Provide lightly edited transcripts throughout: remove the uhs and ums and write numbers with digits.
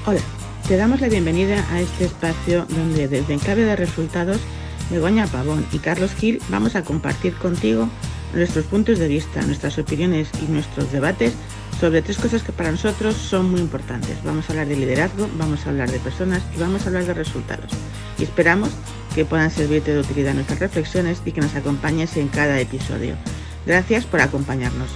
Hola, te damos la bienvenida a este espacio donde desde Enclave de Resultados, Begoña Pavón y Carlos Gil vamos a compartir contigo nuestros puntos de vista, nuestras opiniones y nuestros debates sobre tres cosas que para nosotros son muy importantes. Vamos a hablar de liderazgo, vamos a hablar de personas y vamos a hablar de resultados. Y esperamos que puedan servirte de utilidad nuestras reflexiones y que nos acompañes en cada episodio. Gracias por acompañarnos.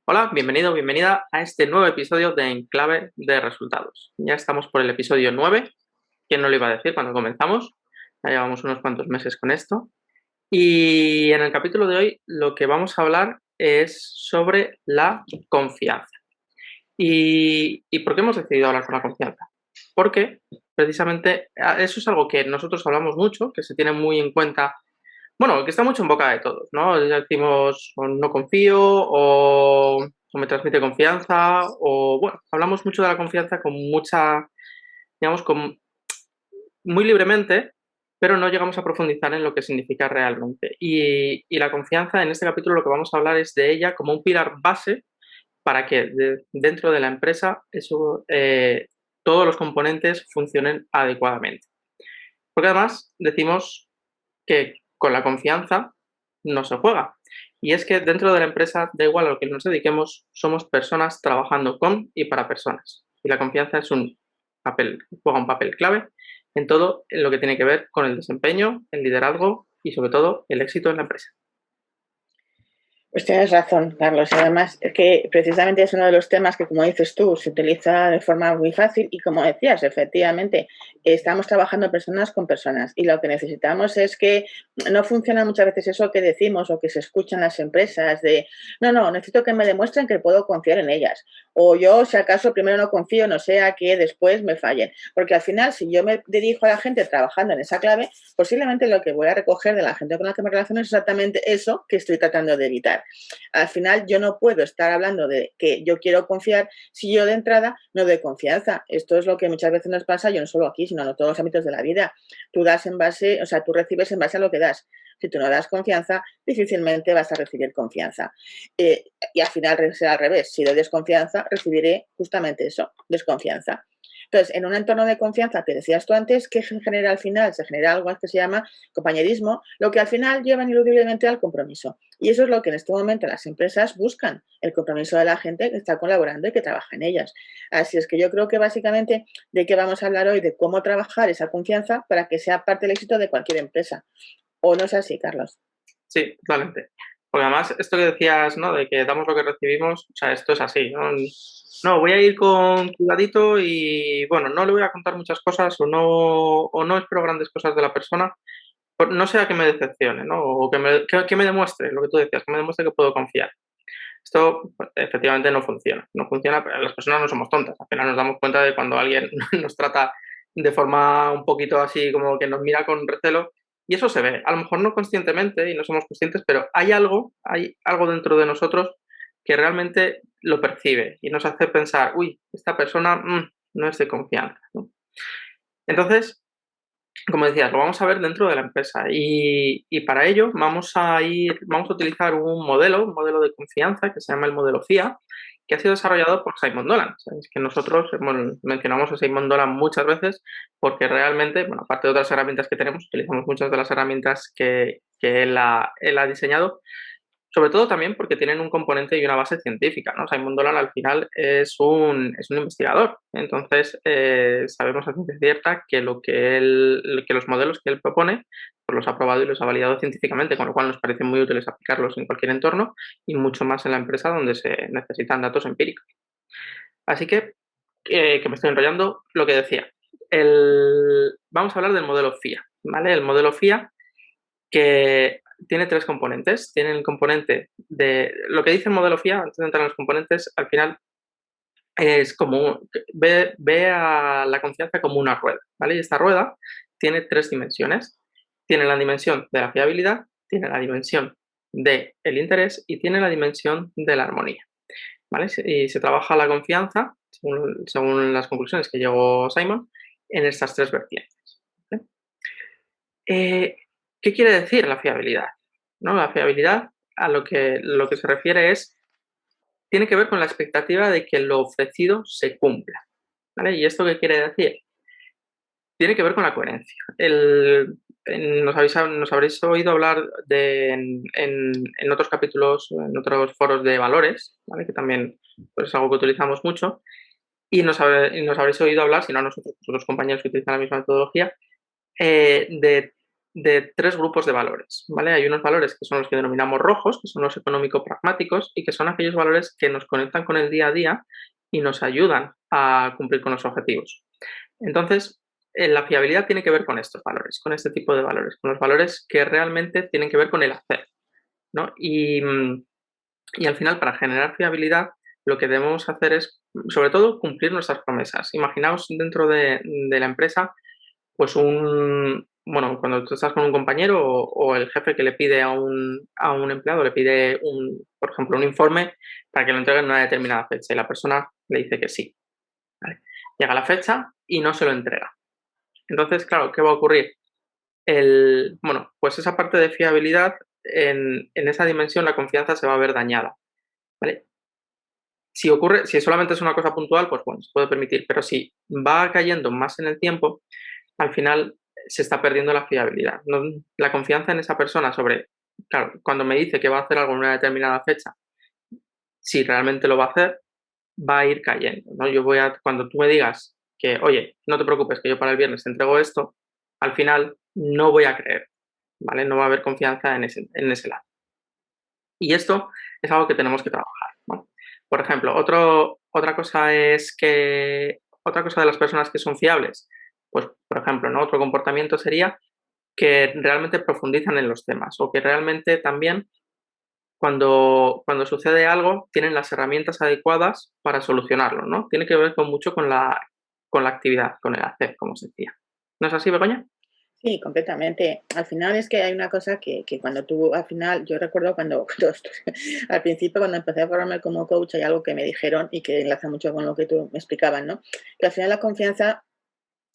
Hola, bienvenido, bienvenida a este nuevo episodio de Enclave de Resultados. Ya estamos por el episodio 9, ¿quién no lo iba a decir cuando comenzamos? Ya llevamos unos cuantos meses con esto. Y en el capítulo de hoy lo que vamos a hablar es sobre la confianza. ¿Y por qué hemos decidido hablar sobre la confianza? Porque precisamente eso es algo que nosotros hablamos mucho, que se tiene muy en cuenta. Bueno, que está mucho en boca de todos, ¿no? Decimos o no confío o me transmite confianza o, bueno, hablamos mucho de la confianza con mucha, digamos, muy libremente, pero no llegamos a profundizar en lo que significa realmente. Y la confianza, en este capítulo lo que vamos a hablar es de ella como un pilar base para que dentro de la empresa todos los componentes funcionen adecuadamente. Porque además decimos que con la confianza no se juega. Y es que dentro de la empresa, da igual a lo que nos dediquemos, somos personas trabajando con y para personas. Y la confianza es juega un papel clave en todo lo que tiene que ver con el desempeño, el liderazgo y sobre todo el éxito en la empresa. Pues tienes razón, Carlos. Y además, es que precisamente es uno de los temas que, como dices tú, se utiliza de forma muy fácil y, como decías, efectivamente, estamos trabajando personas con personas y lo que necesitamos es que no funciona muchas veces eso que decimos o que se escucha en las empresas de no, necesito que me demuestren que puedo confiar en ellas. O yo, si acaso, primero no confío, no sea que después me fallen. Porque al final, si yo me dirijo a la gente trabajando en esa clave, posiblemente lo que voy a recoger de la gente con la que me relaciono es exactamente eso que estoy tratando de evitar. Al final, yo no puedo estar hablando de que yo quiero confiar si yo de entrada no doy confianza. Esto es lo que muchas veces nos pasa, yo no solo aquí, sino en todos los ámbitos de la vida. Tú das en base, o sea, tú recibes en base a lo que das. Si tú no das confianza, difícilmente vas a recibir confianza. Y al final será al revés. Si doy desconfianza, recibiré justamente eso, desconfianza. Entonces, en un entorno de confianza que decías tú antes, ¿qué se genera al final? Se genera algo que se llama compañerismo, lo que al final lleva ineludiblemente al compromiso. Y eso es lo que en este momento las empresas buscan, el compromiso de la gente que está colaborando y que trabaja en ellas. Así es que yo creo que básicamente de qué vamos a hablar hoy, de cómo trabajar esa confianza para que sea parte del éxito de cualquier empresa. ¿O no es así, Carlos? Sí, totalmente. Porque además, esto que decías, ¿no? De que damos lo que recibimos, o sea, esto es así, ¿no? No, voy a ir con cuidadito y, bueno, no le voy a contar muchas cosas o no espero grandes cosas de la persona, no sea que me decepcione, ¿no? O que me demuestre, lo que tú decías, que me demuestre que puedo confiar. Esto pues, efectivamente no funciona. No funciona, pero las personas no somos tontas. Al final nos damos cuenta de cuando alguien nos trata de forma un poquito así, como que nos mira con recelo. Y eso se ve. A lo mejor no conscientemente y no somos conscientes, pero hay algo dentro de nosotros que realmente lo percibe y nos hace pensar, uy, esta persona no es de confianza, ¿no? Entonces, como decías, lo vamos a ver dentro de la empresa y para ello vamos a utilizar un modelo de confianza que se llama el modelo FIA, que ha sido desarrollado por Simon Dolan. Sabéis que nosotros mencionamos a Simon Dolan muchas veces porque realmente, bueno, aparte de otras herramientas que tenemos, utilizamos muchas de las herramientas que él ha diseñado, sobre todo también porque tienen un componente y una base científica, ¿no? Simon Dolan al final es un investigador, entonces sabemos a ciencia cierta que que los modelos que él propone pues los ha probado y los ha validado científicamente, con lo cual nos parece muy útiles aplicarlos en cualquier entorno y mucho más en la empresa donde se necesitan datos empíricos. Así que me estoy enrollando, lo que decía. Vamos a hablar del modelo FIA, ¿vale? El modelo FIA que tiene tres componentes. Tiene el componente de lo que dice el modelo FIA, antes de entrar en los componentes, al final es como ve a la confianza como una rueda, ¿vale? Y esta rueda tiene tres dimensiones. Tiene la dimensión de la fiabilidad, tiene la dimensión del interés y tiene la dimensión de la armonía, ¿vale? Y se trabaja la confianza, según las conclusiones que llegó Simon, en estas tres vertientes, ¿vale? ¿Qué quiere decir la fiabilidad? ¿No? La fiabilidad a lo que se refiere tiene que ver con la expectativa de que lo ofrecido se cumpla, ¿vale? ¿Y esto qué quiere decir? Tiene que ver con la coherencia. Nos habréis oído hablar en otros capítulos, en otros foros de valores, ¿vale? Que también pues, es algo que utilizamos mucho, y nos habréis oído hablar, si no nosotros, pues, otros compañeros que utilizan la misma metodología, de tres grupos de valores, ¿vale? Hay unos valores que son los que denominamos rojos, que son los económico-pragmáticos, y que son aquellos valores que nos conectan con el día a día y nos ayudan a cumplir con los objetivos. Entonces, la fiabilidad tiene que ver con estos valores, con este tipo de valores, con los valores que realmente tienen que ver con el hacer, ¿no? Y al final, para generar fiabilidad, lo que debemos hacer es, sobre todo, cumplir nuestras promesas. Imaginaos dentro de la empresa, pues bueno, cuando tú estás con un compañero o el jefe que le pide a un empleado, le pide, por ejemplo, un informe para que lo entreguen en una determinada fecha y la persona le dice que sí. ¿Vale? Llega la fecha y no se lo entrega. Entonces, claro, ¿qué va a ocurrir? Bueno, pues esa parte de fiabilidad, en esa dimensión la confianza se va a ver dañada, ¿vale? Si solamente es una cosa puntual, pues bueno, se puede permitir, pero si va cayendo más en el tiempo, al final se está perdiendo la fiabilidad. La confianza en esa persona claro, cuando me dice que va a hacer algo en una determinada fecha, si realmente lo va a hacer, va a ir cayendo, ¿no? Cuando tú me digas que, oye, no te preocupes, que yo para el viernes te entrego esto, al final no voy a creer, ¿vale? No va a haber confianza en ese lado. Y esto es algo que tenemos que trabajar, ¿no? Por ejemplo, otra cosa otra cosa de las personas que son fiables, pues, por ejemplo, ¿no? Otro comportamiento sería que realmente profundizan en los temas o que realmente también cuando sucede algo tienen las herramientas adecuadas para solucionarlo, ¿no? Tiene que ver mucho con la actividad, con el hacer, como se decía. ¿No es así, Begoña? Sí, completamente. Al final es que hay una cosa que cuando tú, al final, yo recuerdo al principio cuando empecé a formarme como coach, hay algo que me dijeron y que enlaza mucho con lo que tú me explicabas, ¿no? Que al final la confianza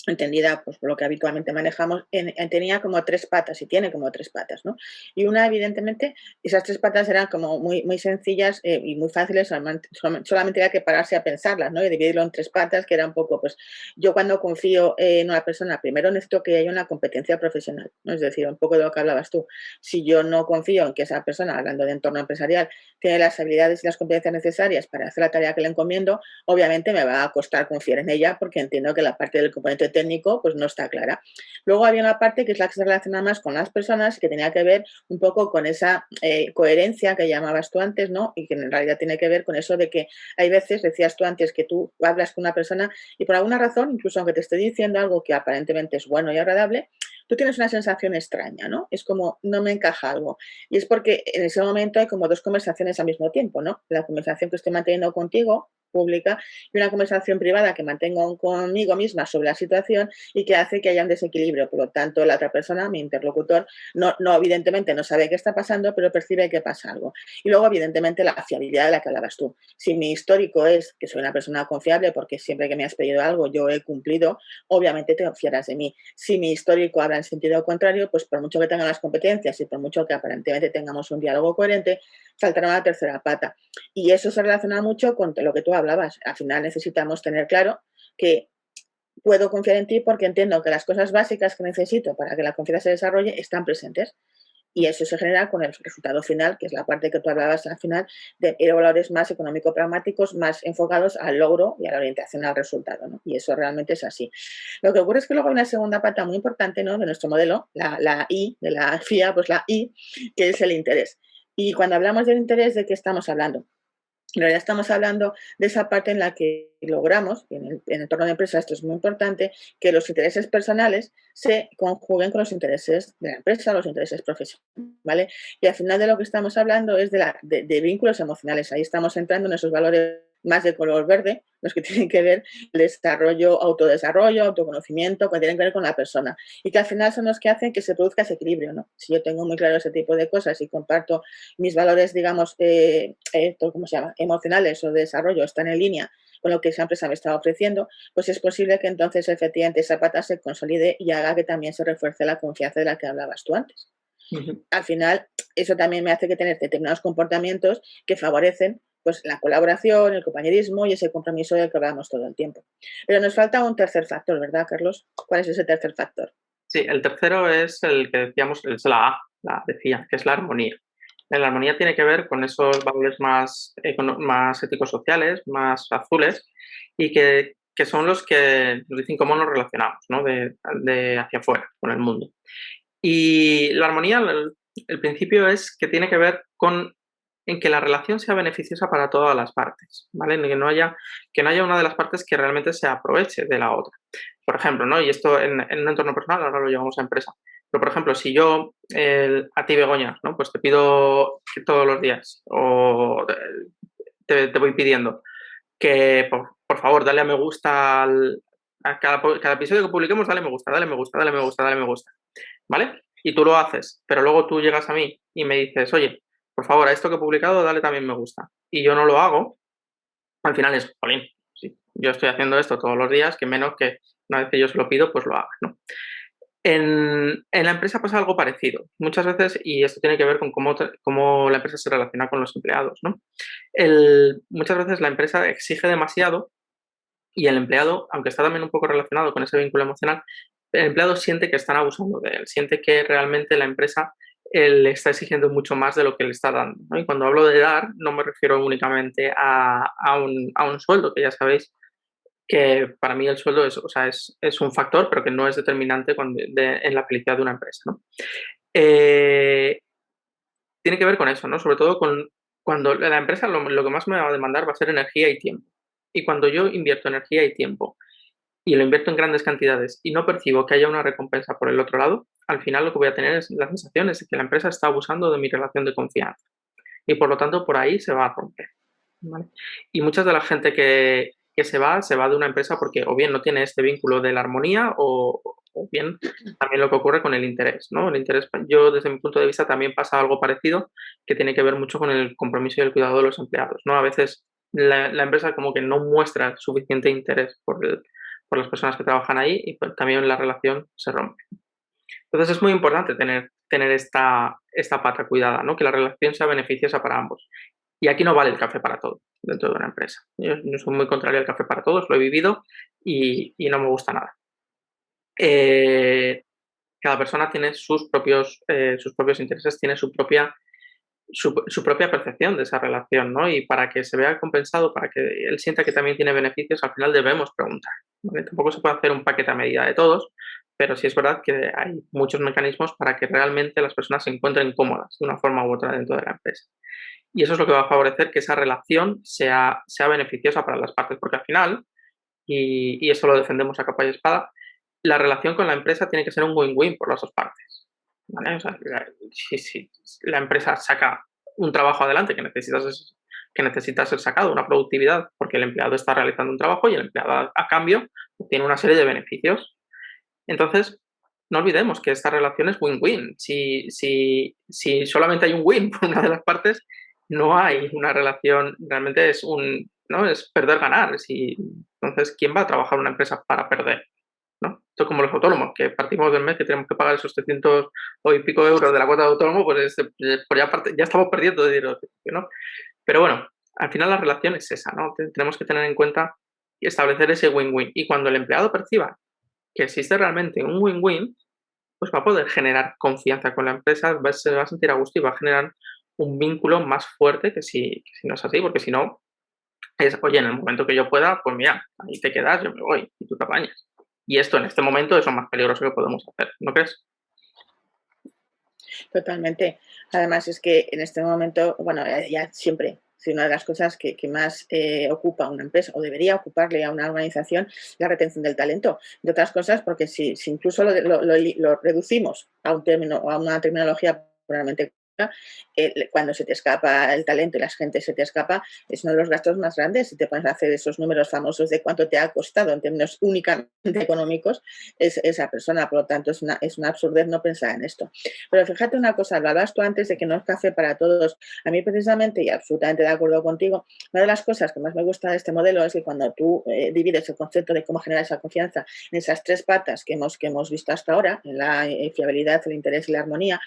entendida pues por lo que habitualmente manejamos, tenía como tres patas y tiene como tres patas, ¿no? Y una, evidentemente, esas tres patas eran como muy, muy sencillas y muy fáciles, solamente había que pararse a pensarlas, ¿no? Y dividirlo en tres patas, que era un poco, pues, yo cuando confío en una persona, primero necesito que haya una competencia profesional, ¿no? Es decir, un poco de lo que hablabas tú. Si yo no confío en que esa persona, hablando de entorno empresarial, tiene las habilidades y las competencias necesarias para hacer la tarea que le encomiendo, obviamente me va a costar confiar en ella porque entiendo que la parte del componente técnico pues no está clara. Luego había una parte que es la que se relaciona más con las personas que tenía que ver un poco con esa coherencia que llamabas tú antes, ¿no? Y que en realidad tiene que ver con eso de que hay veces, decías tú antes, que tú hablas con una persona y por alguna razón, incluso aunque te esté diciendo algo que aparentemente es bueno y agradable, tú tienes una sensación extraña, ¿no? Es como, no me encaja algo. Y es porque en ese momento hay como dos conversaciones al mismo tiempo, ¿no? La conversación que estoy manteniendo contigo, pública, y una conversación privada que mantengo conmigo misma sobre la situación y que hace que haya un desequilibrio. Por lo tanto, la otra persona, mi interlocutor, no evidentemente no sabe qué está pasando, pero percibe que pasa algo. Y luego, evidentemente, la fiabilidad de la que hablabas tú. Si mi histórico es que soy una persona confiable porque siempre que me has pedido algo yo he cumplido, obviamente te fieras de mí. Si mi histórico habla en sentido contrario, pues por mucho que tenga las competencias y por mucho que aparentemente tengamos un diálogo coherente, saltará una tercera pata. Y eso se relaciona mucho con lo que tú hablabas. Al final necesitamos tener claro que puedo confiar en ti porque entiendo que las cosas básicas que necesito para que la confianza se desarrolle están presentes. Y eso se genera con el resultado final, que es la parte que tú hablabas al final, de valores más económico-pragmáticos, más enfocados al logro y a la orientación al resultado, ¿no? Y eso realmente es así. Lo que ocurre es que luego hay una segunda pata muy importante, ¿no? De nuestro modelo, la I, de la FIA, pues la I, que es el interés. Y cuando hablamos del interés, ¿de qué estamos hablando? En realidad estamos hablando de esa parte en la que logramos, y en el entorno de empresa esto es muy importante, que los intereses personales se conjuguen con los intereses de la empresa, los intereses profesionales, ¿vale? Y al final de lo que estamos hablando es de vínculos emocionales. Ahí estamos entrando en esos valores más de color verde, los que tienen que ver el desarrollo, autodesarrollo, autoconocimiento, que tienen que ver con la persona y que al final son los que hacen que se produzca ese equilibrio, ¿no? Si yo tengo muy claro ese tipo de cosas y comparto mis valores, digamos, ¿cómo se llama? Emocionales o de desarrollo están en línea con lo que esa empresa me está ofreciendo, pues es posible que entonces efectivamente esa pata se consolide y haga que también se refuerce la confianza de la que hablabas tú antes. Al final, eso también me hace que tener determinados comportamientos que favorecen pues la colaboración, el compañerismo y ese compromiso del que hablamos todo el tiempo. Pero nos falta un tercer factor, ¿verdad, Carlos? ¿Cuál es ese tercer factor? Sí, el tercero es el que decíamos, es la A, la decía, que es la armonía. La armonía tiene que ver con esos valores más éticos sociales, más azules, y que son los que nos dicen cómo nos relacionamos, ¿no? De hacia afuera, con el mundo. Y la armonía, el principio es que tiene que ver con en que la relación sea beneficiosa para todas las partes, ¿vale? En que no haya una de las partes que realmente se aproveche de la otra. Por ejemplo, ¿no? Y esto en un entorno personal, ahora lo llevamos a empresa. Pero, por ejemplo, si yo, a ti, Begoña, ¿no? Pues te pido que todos los días o te voy pidiendo que, por favor, dale a me gusta a cada episodio que publiquemos, dale me gusta, dale me gusta, dale me gusta, dale me gusta. ¿Vale? Y tú lo haces, pero luego tú llegas a mí y me dices, oye, por favor, a esto que he publicado, dale también me gusta. Y yo no lo hago, al final es, jolín, sí, yo estoy haciendo esto todos los días, que menos que una vez que yo se lo pido, pues lo haga, ¿no? En la empresa pasa algo parecido. Muchas veces, y esto tiene que ver con cómo la empresa se relaciona con los empleados, ¿no? Muchas veces la empresa exige demasiado y el empleado, aunque está también un poco relacionado con ese vínculo emocional, el empleado siente que están abusando de él, siente que realmente la empresa le está exigiendo mucho más de lo que le está dando, ¿no? Y cuando hablo de dar, no me refiero únicamente a un sueldo, que ya sabéis que para mí el sueldo es, o sea, es un factor, pero que no es determinante en la felicidad de una empresa, ¿no? Eh, Tiene que ver con eso, ¿no? Sobre todo cuando la empresa lo que más me va a demandar va a ser energía y tiempo. Y cuando yo invierto energía y tiempo y lo invierto en grandes cantidades y no percibo que haya una recompensa por el otro lado, al final lo que voy a tener es la sensación de que la empresa está abusando de mi relación de confianza y por lo tanto por ahí se va a romper, ¿vale? Y mucha de la gente que se va de una empresa porque o bien no tiene este vínculo de la armonía o bien también lo que ocurre con el interés, ¿no? El interés, yo desde mi punto de vista también pasa algo parecido que tiene que ver mucho con el compromiso y el cuidado de los empleados, ¿no? A veces la empresa como que no muestra suficiente interés por las personas que trabajan ahí y pues, también la relación se rompe. Entonces es muy importante tener esta pata cuidada, ¿no? Que la relación sea beneficiosa para ambos. Y aquí no vale el café para todos dentro de una empresa. Yo soy muy contrario al café para todos, lo he vivido y no me gusta nada. Cada persona tiene sus propios intereses, tiene su propia percepción de esa relación, ¿no? Y para que se vea compensado, para que él sienta que también tiene beneficios, al final debemos preguntar, ¿vale? Tampoco se puede hacer un paquete a medida de todos, pero sí es verdad que hay muchos mecanismos para que realmente las personas se encuentren cómodas de una forma u otra dentro de la empresa. Y eso es lo que va a favorecer que esa relación sea beneficiosa para las partes, porque al final, y eso lo defendemos a capa y espada, la relación con la empresa tiene que ser un win-win por las dos partes, ¿vale? O sea, si la empresa saca un trabajo adelante que necesita ser sacado, una productividad, porque el empleado está realizando un trabajo y el empleado a cambio tiene una serie de beneficios. Entonces, no olvidemos que esta relación es win-win. Si solamente hay un win por una de las partes, no hay una relación, realmente ¿no? Es perder-ganar. Entonces, ¿quién va a trabajar en una empresa para perder? ¿No? Esto es como los autónomos, que partimos del mes que tenemos que pagar esos 300 o y pico euros de la cuota de autónomo, pues ya estamos perdiendo dinero, ¿no? Pero bueno, al final la relación es esa, ¿no? Tenemos que tener en cuenta y establecer ese win-win. Y cuando el empleado perciba que existe realmente un win-win, pues va a poder generar confianza con la empresa, se va a sentir a gusto y va a generar un vínculo más fuerte que si no es así, porque si no, es, oye, en el momento que yo pueda, pues mira, ahí te quedas, yo me voy y tú te apañas. Y esto en este momento es lo más peligroso que podemos hacer, ¿no crees? Totalmente. Además, es que en este momento, bueno, ya siempre, si una de las cosas que más ocupa una empresa o debería ocuparle a una organización, la retención del talento. De otras cosas, porque si incluso lo reducimos a un término o a una terminología realmente cuando se te escapa el talento y la gente se te escapa, es uno de los gastos más grandes. Si te pones a hacer esos números famosos de cuánto te ha costado en términos únicamente económicos esa persona, por lo tanto es una absurdez no pensar en esto. Pero fíjate una cosa, hablabas tú antes de que no es café para todos. A mí precisamente, y absolutamente de acuerdo contigo, una de las cosas que más me gusta de este modelo es que cuando tú divides el concepto de cómo generar esa confianza en esas tres patas que hemos visto hasta ahora, en la fiabilidad, el interés y la armonía,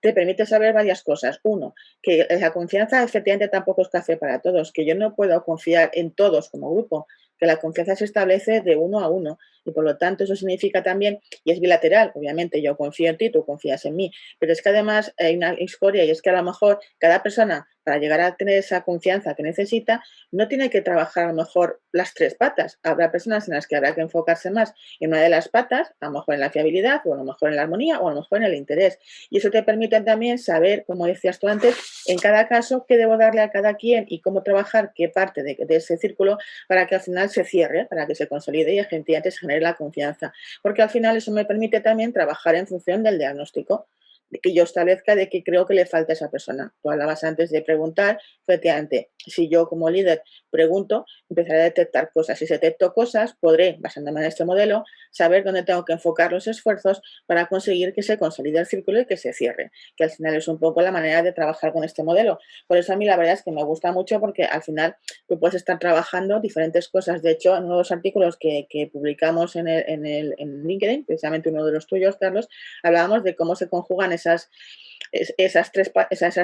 te permite saber varias cosas. Uno, que la confianza efectivamente tampoco es café para todos, que yo no puedo confiar en todos como grupo, que la confianza se establece de uno a uno y por lo tanto eso significa también, y es bilateral, obviamente yo confío en ti, tú confías en mí, pero es que además hay una historia y es que a lo mejor cada persona para llegar a tener esa confianza que necesita no tiene que trabajar a lo mejor las tres patas, habrá personas en las que habrá que enfocarse más en una de las patas, a lo mejor en la fiabilidad o a lo mejor en la armonía o a lo mejor en el interés y eso te permite también saber, como decías tú antes, en cada caso qué debo darle a cada quien y cómo trabajar qué parte de ese círculo para que al final se cierre, para que se consolide y efectivamente se genere la confianza. Porque al final eso me permite también trabajar en función del diagnóstico de que yo establezca de que creo que le falta a esa persona. Tú hablabas antes de preguntar, efectivamente, si yo como líder pregunto, empezaré a detectar cosas. Si detecto cosas, podré, basándome en este modelo, saber dónde tengo que enfocar los esfuerzos para conseguir que se consolide el círculo y que se cierre, que al final es un poco la manera de trabajar con este modelo. Por eso a mí la verdad es que me gusta mucho porque al final tú puedes estar trabajando diferentes cosas. De hecho, en uno de los artículos que publicamos en LinkedIn, precisamente uno de los tuyos, Carlos, hablábamos de cómo se conjugan esas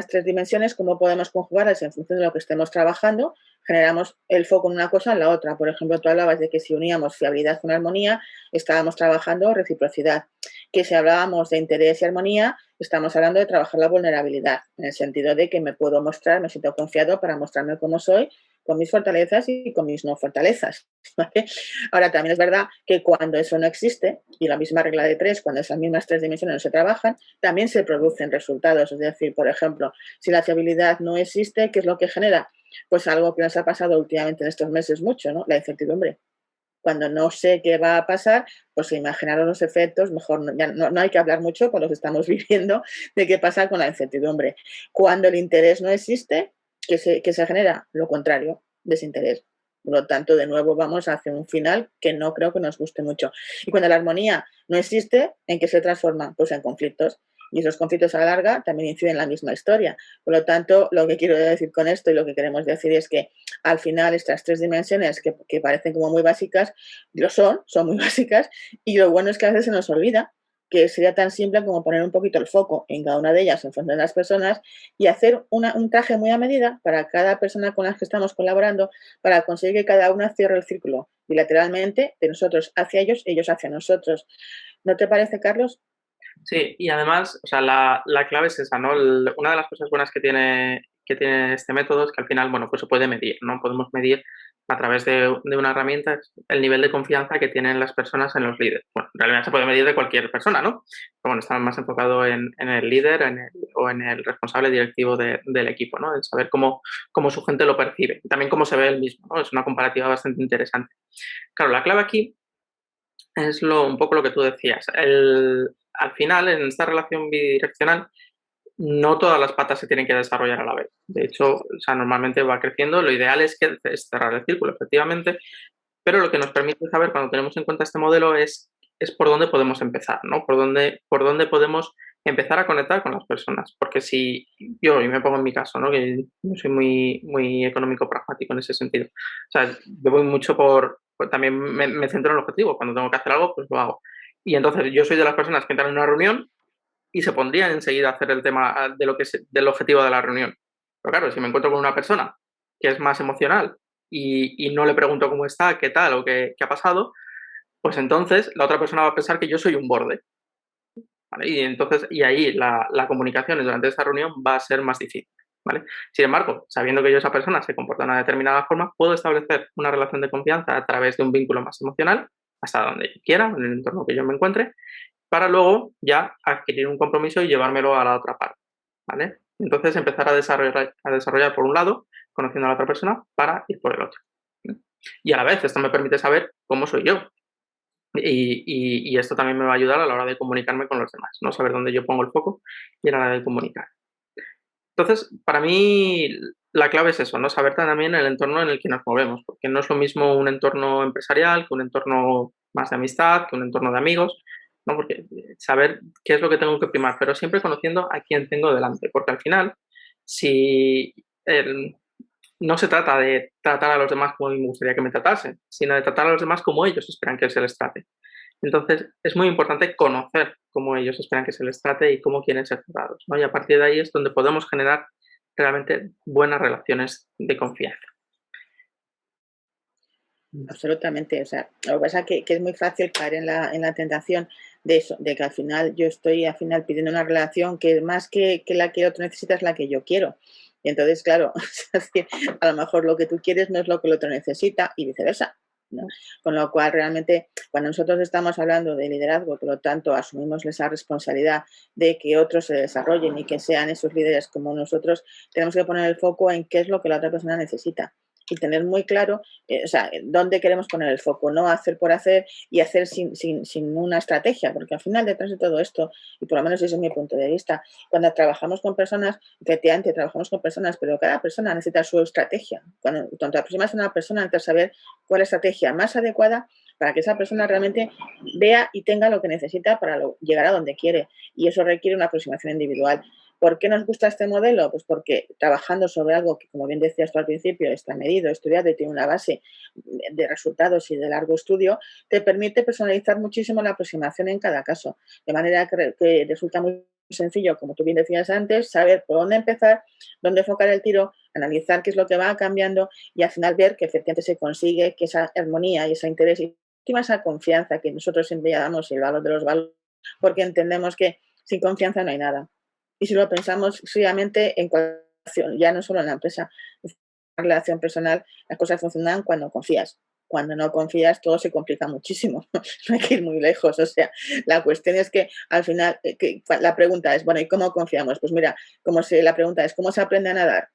tres dimensiones, cómo podemos conjugarlas en función de lo que estemos trabajando, generamos el foco en una cosa en la otra. Por ejemplo, tú hablabas de que si uníamos fiabilidad con armonía, estábamos trabajando reciprocidad. Que si hablábamos de interés y armonía, estamos hablando de trabajar la vulnerabilidad, en el sentido de que me puedo mostrar, me siento confiado para mostrarme cómo soy, con mis fortalezas y con mis no fortalezas. ¿Vale? Ahora, también es verdad que cuando eso no existe, y la misma regla de tres, cuando esas mismas tres dimensiones no se trabajan, también se producen resultados. Es decir, por ejemplo, si la fiabilidad no existe, ¿qué es lo que genera? Pues algo que nos ha pasado últimamente en estos meses mucho, ¿no? La incertidumbre. Cuando no sé qué va a pasar, pues imaginaros los efectos, mejor no hay que hablar mucho con los que estamos viviendo de qué pasa con la incertidumbre. Cuando el interés no existe, ¿qué se genera? Lo contrario, desinterés. Por lo tanto, de nuevo vamos hacia un final que no creo que nos guste mucho. Y cuando la armonía no existe, ¿en qué se transforma? Pues en conflictos. Y esos conflictos a la larga también inciden en la misma historia. Por lo tanto, lo que quiero decir con esto y lo que queremos decir es que al final estas tres dimensiones que parecen como muy básicas, son muy básicas y lo bueno es que a veces se nos olvida que sería tan simple como poner un poquito el foco en cada una de ellas en función de las personas y hacer un traje muy a medida para cada persona con la que estamos colaborando para conseguir que cada una cierre el círculo bilateralmente de nosotros hacia ellos, ellos hacia nosotros. ¿No te parece, Carlos? Sí, y además, o sea, la clave es esa, ¿no? Una de las cosas buenas que tiene este método es que al final, bueno, pues se puede medir, ¿no? Podemos medir a través de una herramienta el nivel de confianza que tienen las personas en los líderes. Bueno, en realidad se puede medir de cualquier persona, ¿no? Pero bueno, está más enfocado en el líder o en el responsable directivo del equipo, ¿no? En saber cómo su gente lo percibe y también cómo se ve él mismo, ¿no? Es una comparativa bastante interesante. Claro, la clave aquí es un poco lo que tú decías. Al final, en esta relación bidireccional, no todas las patas se tienen que desarrollar a la vez. De hecho, o sea, normalmente va creciendo. Lo ideal es cerrar el círculo, efectivamente, pero lo que nos permite saber cuando tenemos en cuenta este modelo es por dónde podemos empezar, ¿no? Por dónde podemos empezar a conectar con las personas. Porque si yo, y me pongo en mi caso, ¿no? Que yo soy muy económico pragmático en ese sentido. O sea, yo voy mucho también me centro en el objetivo. Cuando tengo que hacer algo, pues lo hago. Y entonces yo soy de las personas que entran en una reunión y se pondrían enseguida a hacer el tema de del objetivo de la reunión. Pero claro, si me encuentro con una persona que es más emocional y no le pregunto cómo está, qué tal o qué ha pasado, pues entonces la otra persona va a pensar que yo soy un borde. ¿Vale? Y ahí la comunicación durante esta reunión va a ser más difícil. ¿Vale? Sin embargo, sabiendo que yo esa persona se comporta de una determinada forma, puedo establecer una relación de confianza a través de un vínculo más emocional, hasta donde quiera, en el entorno que yo me encuentre, para luego ya adquirir un compromiso y llevármelo a la otra parte, ¿vale? Entonces empezar a desarrollar por un lado, conociendo a la otra persona, para ir por el otro. Y a la vez esto me permite saber cómo soy yo. Y esto también me va a ayudar a la hora de comunicarme con los demás, ¿no? Saber dónde yo pongo el foco y a la hora de comunicar. Entonces, para mí la clave es eso, ¿no? Saber también el entorno en el que nos movemos, porque no es lo mismo un entorno empresarial que un entorno más de amistad, que un entorno de amigos, ¿no? Porque saber qué es lo que tengo que primar, pero siempre conociendo a quién tengo delante, porque al final, si no se trata de tratar a los demás como a mí me gustaría que me tratasen, sino de tratar a los demás como ellos esperan que se les trate. Entonces, es muy importante conocer cómo ellos esperan que se les trate y cómo quieren ser tratados, ¿no? Y a partir de ahí es donde podemos generar realmente buenas relaciones de confianza. Absolutamente, o sea, lo que pasa es que es muy fácil caer en la tentación de eso, de que al final yo estoy pidiendo una relación que más que la que otro necesita es la que yo quiero. Y entonces, claro, es que a lo mejor lo que tú quieres no es lo que el otro necesita y viceversa, ¿no? Con lo cual, realmente, cuando nosotros estamos hablando de liderazgo, por lo tanto, asumimos esa responsabilidad de que otros se desarrollen y que sean esos líderes como nosotros, tenemos que poner el foco en qué es lo que la otra persona necesita y tener muy claro, dónde queremos poner el foco, no hacer por hacer y hacer sin una estrategia, porque al final detrás de todo esto, y por lo menos ese es mi punto de vista, cuando trabajamos con personas, efectivamente trabajamos con personas, pero cada persona necesita su estrategia. Cuando te aproximas a una persona, necesitas saber cuál es la estrategia más adecuada para que esa persona realmente vea y tenga lo que necesita para llegar a donde quiere. Y eso requiere una aproximación individual. ¿Por qué nos gusta este modelo? Pues porque trabajando sobre algo que, como bien decías tú al principio, está medido, estudiado y tiene una base de resultados y de largo estudio, te permite personalizar muchísimo la aproximación en cada caso. De manera que resulta muy sencillo, como tú bien decías antes, saber por dónde empezar, dónde enfocar el tiro, analizar qué es lo que va cambiando y al final ver que efectivamente se consigue que esa armonía y ese interés y esa confianza que nosotros siempre llamamos el valor de los valores, porque entendemos que sin confianza no hay nada. Y si lo pensamos fríamente en cualquier relación, ya no solo en la empresa, en la relación personal, las cosas funcionan cuando confías. Cuando no confías, todo se complica muchísimo. No hay que ir muy lejos. O sea, la cuestión es que al final, la pregunta es, bueno, ¿y cómo confiamos? Pues mira, la pregunta es, ¿cómo se aprende a nadar?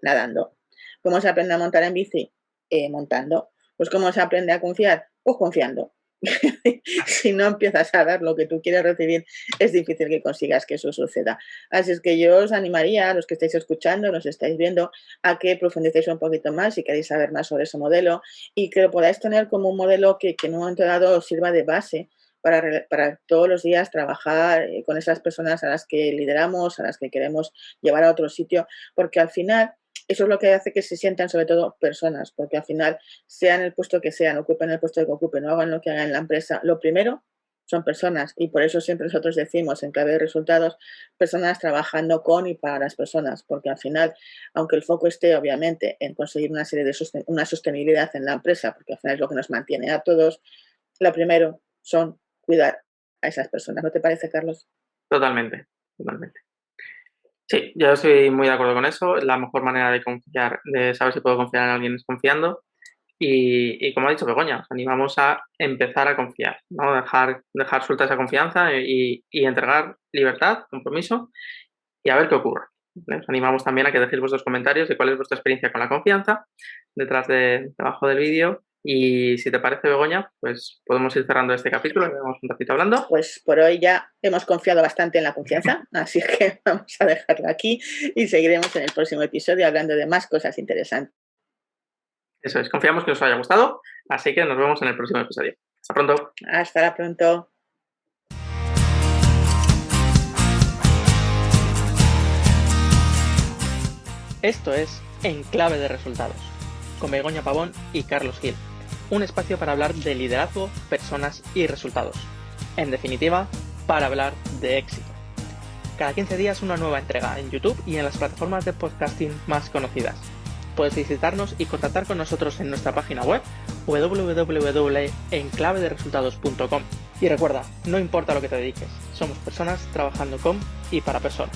Nadando. ¿Cómo se aprende a montar en bici? Montando. Pues ¿cómo se aprende a confiar? Pues confiando. Si no empiezas a dar lo que tú quieres recibir, es difícil que consigas que eso suceda. Así es que yo os animaría, a los que estáis escuchando, nos estáis viendo, a que profundicéis un poquito más si queréis saber más sobre ese modelo y que lo podáis tener como un modelo que en un momento dado os sirva de base para todos los días trabajar con esas personas a las que lideramos, a las que queremos llevar a otro sitio, porque al final eso es lo que hace que se sientan sobre todo personas, porque al final, sean el puesto que sean, ocupen el puesto que ocupen, o hagan lo que hagan en la empresa, lo primero son personas y por eso siempre nosotros decimos en clave de resultados, personas trabajando con y para las personas, porque al final, aunque el foco esté obviamente en conseguir una serie de una sostenibilidad en la empresa, porque al final es lo que nos mantiene a todos, lo primero son cuidar a esas personas. ¿No te parece, Carlos? Totalmente, totalmente. Sí, yo estoy muy de acuerdo con eso. La mejor manera de confiar, de saber si puedo confiar en alguien es confiando. Y como ha dicho Begoña, os animamos a empezar a confiar, ¿no? Dejar suelta esa confianza y entregar libertad, compromiso y a ver qué ocurre. Os animamos también a que dejéis vuestros comentarios de cuál es vuestra experiencia con la confianza debajo del vídeo. Y si te parece, Begoña, pues podemos ir cerrando este capítulo, llevamos un ratito hablando. Pues por hoy ya hemos confiado bastante en la confianza, así que vamos a dejarlo aquí y seguiremos en el próximo episodio hablando de más cosas interesantes. Eso es, confiamos que os haya gustado, así que nos vemos en el próximo episodio. Hasta pronto. Hasta pronto. Esto es En Clave de Resultados, con Begoña Pavón y Carlos Gil. Un espacio para hablar de liderazgo, personas y resultados. En definitiva, para hablar de éxito. Cada 15 días una nueva entrega en YouTube y en las plataformas de podcasting más conocidas. Puedes visitarnos y contactar con nosotros en nuestra página web www.enclavederesultados.com. Y recuerda, no importa lo que te dediques, somos personas trabajando con y para personas.